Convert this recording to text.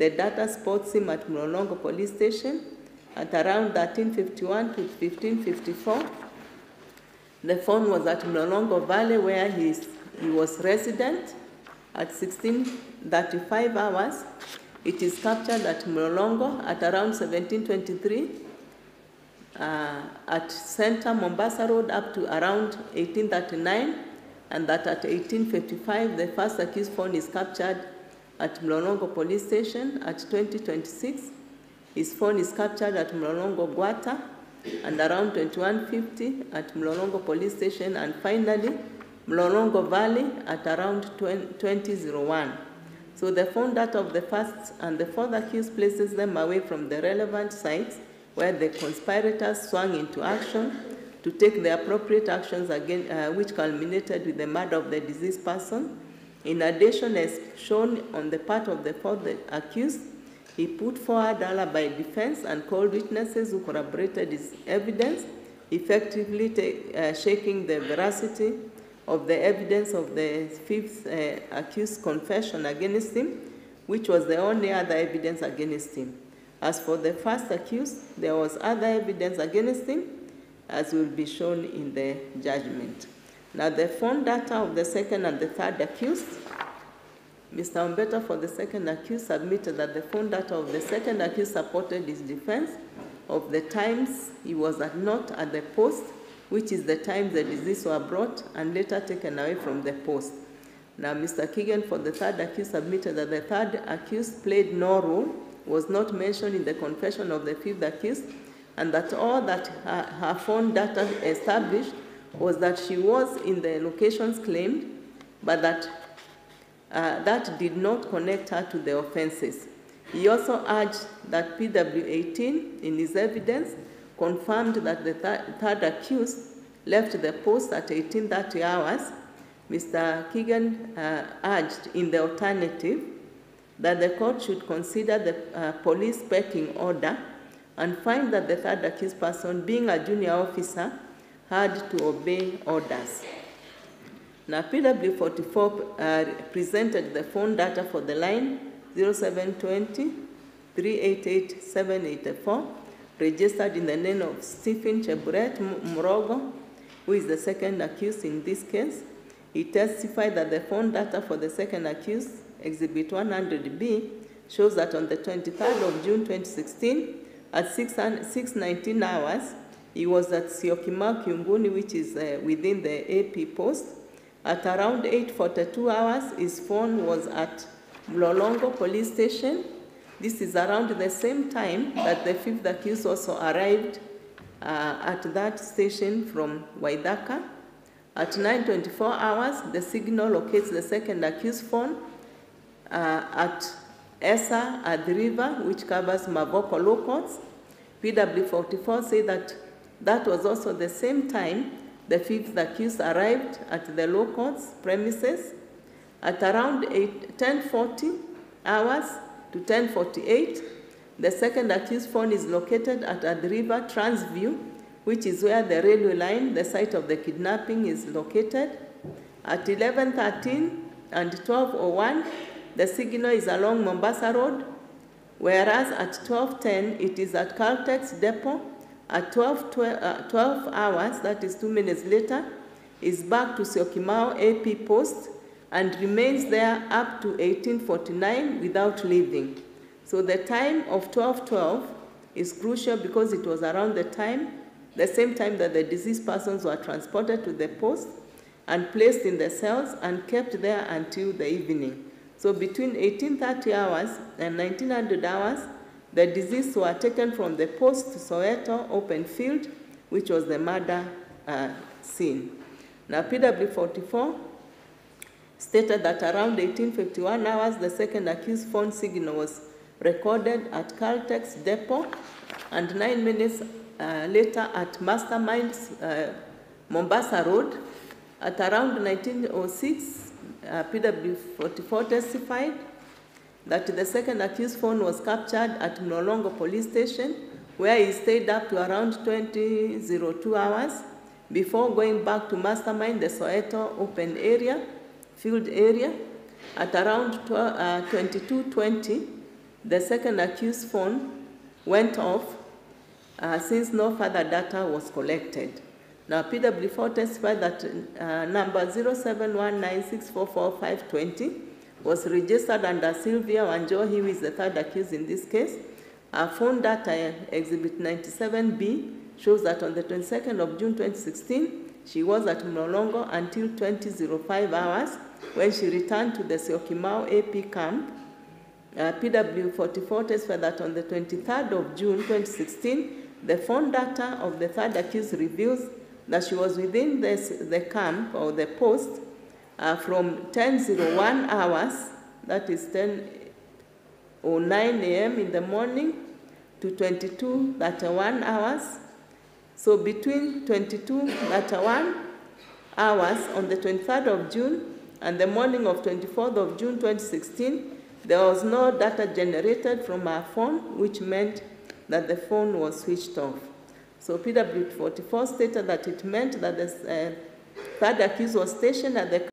The data spots him at Mlolongo Police Station at around 13:51 to 15:54. The phone was at Mlolongo Valley, where he was resident. At 16:35 hours, it is captured at Mlolongo at around 17:23. At Center Mombasa Road up to around 18:39, and that at 18:55 the first accused phone is captured at Mlolongo Police Station. At 20:26, his phone is captured at Mlolongo Gwata, and around 21:50 at Mlolongo Police Station, and finally Mlolongo Valley at around 20:01. So the phone data of the first and the fourth accused places them away from the relevant sites where the conspirators swung into action to take the appropriate actions again, which culminated with the murder of the deceased person. In addition, as shown on the part of the fourth accused, he put forward alibi defense and called witnesses who corroborated his evidence, effectively shaking the veracity of the evidence of the fifth accused's confession against him, which was the only other evidence against him. As for the first accused, there was other evidence against him, as will be shown in the judgment. Now, the phone data of the second and the third accused, Mr. Umbeta for the second accused submitted that the phone data of the second accused supported his defense of the times he was not at the post, which is the time the deceased were brought and later taken away from the post. Now, Mr. Keegan for the third accused submitted that the third accused played no role, was not mentioned in the confession of the fifth accused, and that all that her phone data established was that she was in the locations claimed, but that that did not connect her to the offenses. He also urged that PW18 in his evidence confirmed that the third accused left the post at 18:30 hours. Mr. Keegan urged in the alternative that the court should consider the police pecking order and find that the third accused person, being a junior officer, had to obey orders. Now, PW44 presented the phone data for the line 0720 388 784, registered in the name of Stephen Cheburet Mrogo, who is the second accused in this case. He testified that the phone data for the second accused, Exhibit 100B, shows that on the 23rd of June 2016, at 6:19 hours, he was at Syokimau Kiunguni, which is within the AP post. At around 8:42 hours, his phone was at Mlolongo Police Station. This is around the same time that the fifth accused also arrived at that station from Waidaka. At 9:24 hours, the signal locates the second accused phone at Esa at the river, which covers Mavoko locals. PW44 say that that was also the same time the fifth accused arrived at the locals' premises. At around 10:40 hours to 10:48, the second accused phone is located at the river Transview, which is where the railway line, the site of the kidnapping, is located. At 11:13 and 12:01, the signal is along Mombasa Road, whereas at 12:10, it is at Caltex Depot. At 12 hours, that is 2 minutes later, is back to Syokimau AP post and remains there up to 18:49 without leaving. So the time of 12:12 is crucial because it was around the same time that the deceased persons were transported to the post and placed in the cells and kept there until the evening. So between 18:30 hours and 1900 hours, the deceased were taken from the post to Soweto open field, which was the murder scene. Now, PW44 stated that around 18:51 hours, the second accused phone signal was recorded at Caltex Depot, and 9 minutes later at Mastermind's Mombasa Road. At around 1906, PW44 testified that the second accused phone was captured at Mlolongo Police Station, where he stayed up to around 20:02 hours before going back to Mastermind, the Soweto open area, field area. At around 22:20, The second accused phone went off since no further data was collected. Now, PW4 testified that number 0719644520 was registered under Sylvia Wanjohi, who is the third accused in this case. Phone data Exhibit 97B shows that on the 22nd of June 2016, she was at Mlolongo until 20:05 hours when she returned to the Syokimau AP camp. PW44 testified that on the 23rd of June 2016, the phone data of the third accused reveals that she was within the camp or the post from 10:01 hours, that is 10:09 a.m. in the morning, to 22:31 hours. So between 22:31 hours on the 23rd of June and the morning of 24th of June 2016, there was no data generated from her phone, which meant that the phone was switched off. So PW44 stated that it meant that the third accused was stationed at the